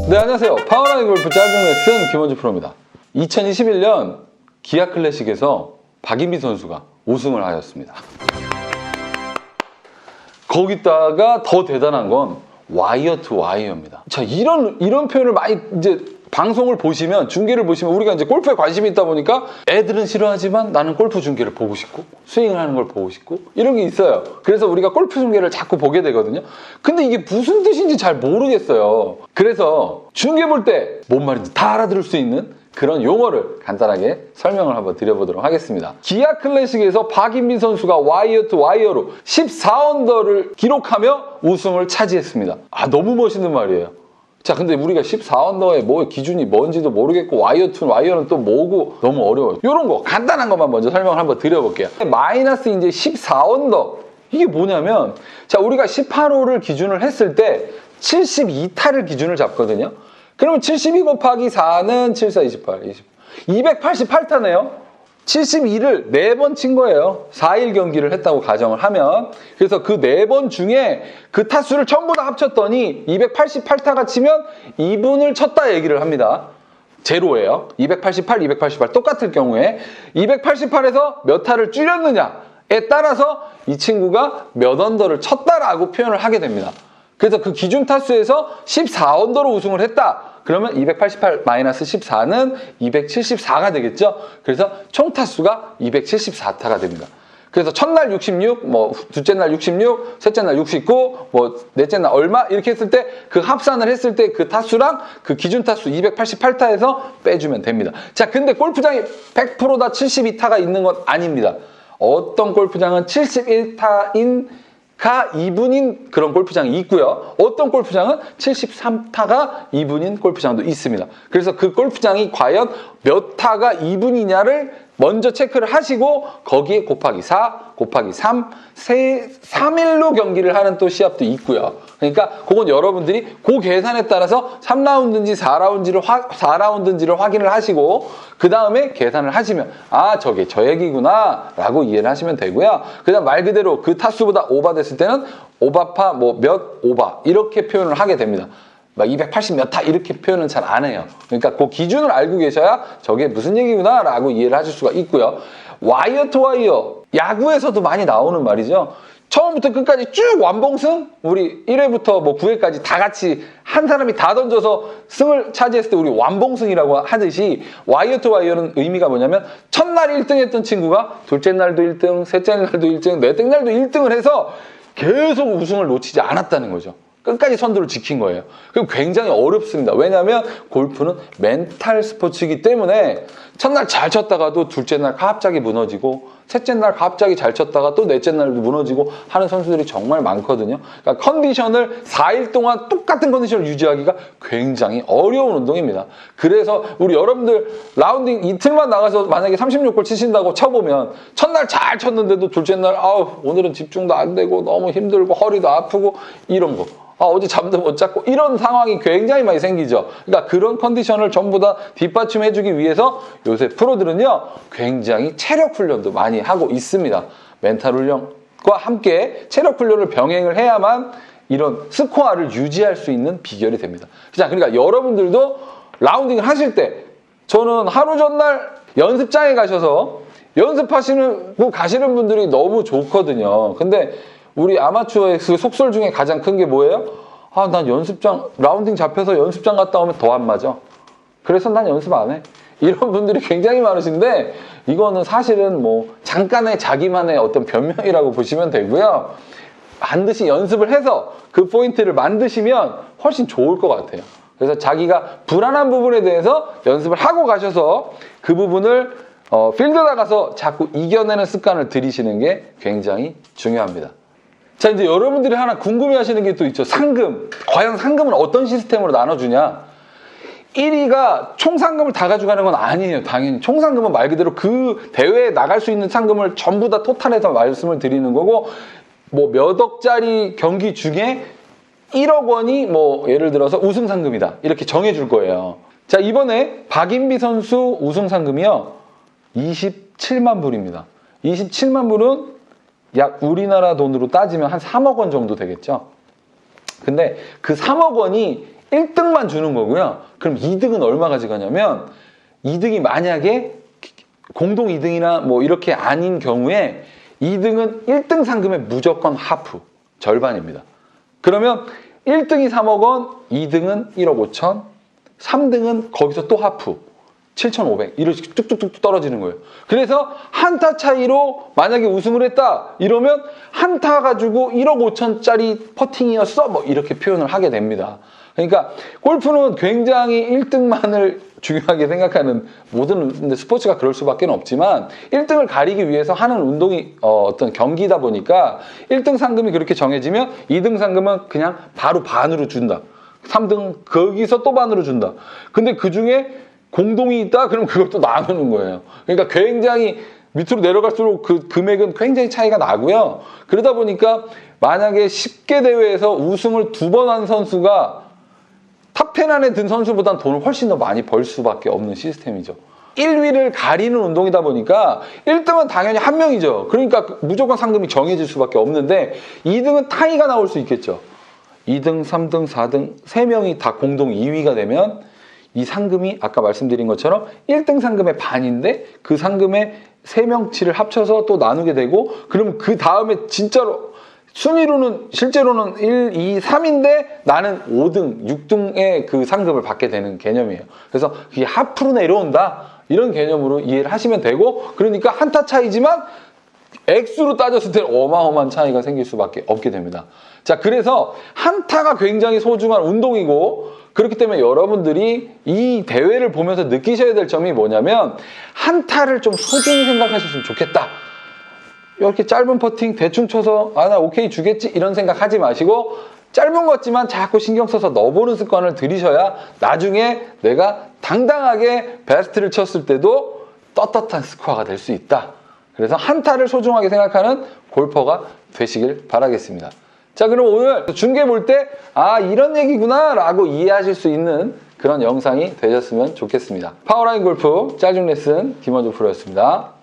네, 안녕하세요. 파워라인 골프 짤중 레슨 김원주 프로입니다. 2021년 기아 클래식에서 박인비 선수가 우승을 하였습니다. 거기다가 더 대단한 건 와이어 투 와이어입니다. 자, 이런 표현을 많이 이제 방송을 보시면, 중계를 보시면, 우리가 이제 골프에 관심이 있다 보니까 애들은 싫어하지만 나는 골프 중계를 보고 싶고 스윙을 하는 걸 보고 싶고 이런 게 있어요. 그래서 우리가 골프 중계를 자꾸 보게 되거든요. 근데 이게 무슨 뜻인지 잘 모르겠어요. 그래서 중계 볼 때 뭔 말인지 다 알아들을 수 있는 그런 용어를 간단하게 설명을 한번 드려보도록 하겠습니다. 기아 클래식에서 박인비 선수가 와이어 투 와이어로 14언더를 기록하며 우승을 차지했습니다. 아, 너무 멋있는 말이에요. 자, 근데 우리가 14언더의 뭐 기준이 뭔지도 모르겠고 와이어 투 와이어는 또 뭐고 너무 어려워요. 이런 거 간단한 것만 먼저 설명을 한번 드려볼게요. 마이너스 이제 14언더, 이게 뭐냐면, 자, 우리가 18홀을 기준을 했을 때 72타를 기준을 잡거든요. 그러면 72 곱하기 4는 74, 28, 288타네요. 72를 4번 친 거예요. 4일 경기를 했다고 가정을 하면. 그래서 그 4번 중에 그 타수를 전부 다 합쳤더니 288타가 치면 2분을 쳤다 얘기를 합니다. 제로예요. 288, 288 똑같을 경우에 288에서 몇 타를 줄였느냐에 따라서 이 친구가 몇 언더를 쳤다라고 표현을 하게 됩니다. 그래서 그 기준 타수에서 14언더로 우승을 했다. 그러면 288-14는 274가 되겠죠. 그래서 총 타수가 274타가 됩니다. 그래서 첫날 66, 뭐 둘째 날 66, 셋째 날 69, 뭐 넷째 날 얼마 이렇게 했을 때 그 합산을 했을 때 그 타수랑 그 기준 타수 288타에서 빼주면 됩니다. 자, 근데 골프장이 100% 다 72타가 있는 건 아닙니다. 어떤 골프장은 71타인 가 2분인 그런 골프장이 있고요. 어떤 골프장은 73타가 2분인 골프장도 있습니다. 그래서 그 골프장이 과연 몇 타가 2분이냐를 먼저 체크를 하시고 거기에 곱하기 4, 곱하기 3, 3일로 경기를 하는 또 시합도 있고요. 그러니까 그건 여러분들이 그 계산에 따라서 3라운드인지 4라운드인지를 확인을 하시고 그 다음에 계산을 하시면 아, 저게 저 얘기구나 라고 이해를 하시면 되고요. 그 다음 말 그대로 그 타수보다 오바됐을 때는 오바파 뭐 몇 오바 이렇게 표현을 하게 됩니다. 막 280 몇 타 이렇게 표현은 잘 안 해요. 그러니까 그 기준을 알고 계셔야 저게 무슨 얘기구나 라고 이해를 하실 수가 있고요. 와이어 투 와이어, 야구에서도 많이 나오는 말이죠. 처음부터 끝까지 쭉 완봉승, 우리 1회부터 뭐 9회까지 다 같이 한 사람이 다 던져서 승을 차지했을 때 우리 완봉승이라고 하듯이 와이어 투 와이어는 의미가 뭐냐면 첫날 1등 했던 친구가 둘째 날도 1등, 셋째 날도 1등, 넷째 날도 1등을 해서 계속 우승을 놓치지 않았다는 거죠. 끝까지 선두를 지킨 거예요. 그럼 굉장히 어렵습니다. 왜냐하면 골프는 멘탈 스포츠이기 때문에 첫날 잘 쳤다가도 둘째 날 갑자기 무너지고 셋째 날 갑자기 잘 쳤다가 또 넷째 날도 무너지고 하는 선수들이 정말 많거든요. 그러니까 컨디션을 4일 동안 똑같은 컨디션을 유지하기가 굉장히 어려운 운동입니다. 그래서 우리 여러분들 라운딩 이틀만 나가서 만약에 36홀 치신다고 쳐보면 첫날 잘 쳤는데도 둘째 날 아우 오늘은 집중도 안 되고 너무 힘들고 허리도 아프고 이런 거. 아, 어제 잠도 못 잤고 이런 상황이 굉장히 많이 생기죠. 그러니까 그런 컨디션을 전부 다 뒷받침해주기 위해서 요새 프로들은요 굉장히 체력 훈련도 많이 하고 있습니다. 멘탈 훈련과 함께 체력 훈련을 병행을 해야만 이런 스코어를 유지할 수 있는 비결이 됩니다. 자, 그러니까 여러분들도 라운딩을 하실 때 저는 하루 전날 연습장에 가셔서 연습하시고 가시는 분들이 너무 좋거든요. 근데 우리 아마추어의 그 속설 중에 가장 큰 게 뭐예요? 아, 난 연습장, 라운딩 잡혀서 연습장 갔다 오면 더 안 맞아. 그래서 난 연습 안 해. 이런 분들이 굉장히 많으신데, 이거는 사실은 뭐, 잠깐의 자기만의 어떤 변명이라고 보시면 되고요. 반드시 연습을 해서 그 포인트를 만드시면 훨씬 좋을 것 같아요. 그래서 자기가 불안한 부분에 대해서 연습을 하고 가셔서 그 부분을 필드 나가서 자꾸 이겨내는 습관을 들이시는 게 굉장히 중요합니다. 자, 이제 여러분들이 하나 궁금해 하시는 게 또 있죠. 상금. 과연 상금은 어떤 시스템으로 나눠주냐? 1위가 총 상금을 다 가져가는 건 아니에요. 당연히. 총 상금은 말 그대로 그 대회에 나갈 수 있는 상금을 전부 다 토탈해서 말씀을 드리는 거고, 뭐 몇 억짜리 경기 중에 1억 원이 뭐 예를 들어서 우승 상금이다. 이렇게 정해줄 거예요. 자, 이번에 박인비 선수 우승 상금이요. 27만 불입니다. 27만 불은 약 우리나라 돈으로 따지면 한 3억 원 정도 되겠죠. 근데 그 3억 원이 1등만 주는 거고요. 그럼 2등은 얼마 가져가냐면 2등이 만약에 공동 2등이나 뭐 이렇게 아닌 경우에 2등은 1등 상금의 무조건 하프, 절반입니다. 그러면 1등이 3억 원, 2등은 1억 5천, 3등은 거기서 또 하프, 7,500 이런 식으로 뚝뚝뚝 떨어지는 거예요. 그래서 한타 차이로 만약에 우승을 했다 이러면 한타 가지고 1억 5천짜리 퍼팅이었어 뭐 이렇게 표현을 하게 됩니다. 그러니까 골프는 굉장히 1등만을 중요하게 생각하는 모든 스포츠가 그럴 수밖에 없지만 1등을 가리기 위해서 하는 운동이 어떤 경기다 보니까 1등 상금이 그렇게 정해지면 2등 상금은 그냥 바로 반으로 준다. 3등 거기서 또 반으로 준다. 근데 그중에 공동이 있다? 그럼 그걸 또 나누는 거예요. 그러니까 굉장히 밑으로 내려갈수록 그 금액은 굉장히 차이가 나고요. 그러다 보니까 만약에 10개 대회에서 우승을 2번 한 선수가 탑10 안에 든 선수보다는 돈을 훨씬 더 많이 벌 수밖에 없는 시스템이죠. 1위를 가리는 운동이다 보니까 1등은 당연히 한 명이죠. 그러니까 무조건 상금이 정해질 수밖에 없는데 2등은 타이가 나올 수 있겠죠. 2등, 3등, 4등 3명이 다 공동 2위가 되면 이 상금이 아까 말씀드린 것처럼 1등 상금의 반인데 그 상금의 3명치를 합쳐서 또 나누게 되고 그럼 그 다음에 진짜로 순위로는 실제로는 1, 2, 3인데 나는 5등, 6등의 그 상금을 받게 되는 개념이에요. 그래서 그게 하프로 내려온다 이런 개념으로 이해를 하시면 되고 그러니까 한타 차이지만 액수로 따졌을 때는 어마어마한 차이가 생길 수밖에 없게 됩니다. 자, 그래서 한타가 굉장히 소중한 운동이고 그렇기 때문에 여러분들이 이 대회를 보면서 느끼셔야 될 점이 뭐냐면 한타를 좀 소중히 생각하셨으면 좋겠다. 이렇게 짧은 퍼팅 대충 쳐서 나 오케이 주겠지 이런 생각하지 마시고 짧은 것 같지만 자꾸 신경 써서 넣어보는 습관을 들이셔야 나중에 내가 당당하게 베스트를 쳤을 때도 떳떳한 스코어가 될 수 있다. 그래서 한타를 소중하게 생각하는 골퍼가 되시길 바라겠습니다. 자, 그럼 오늘 중계 볼 때 이런 얘기구나 라고 이해하실 수 있는 그런 영상이 되셨으면 좋겠습니다. 파워라인 골프 짜증 레슨 김원주 프로였습니다.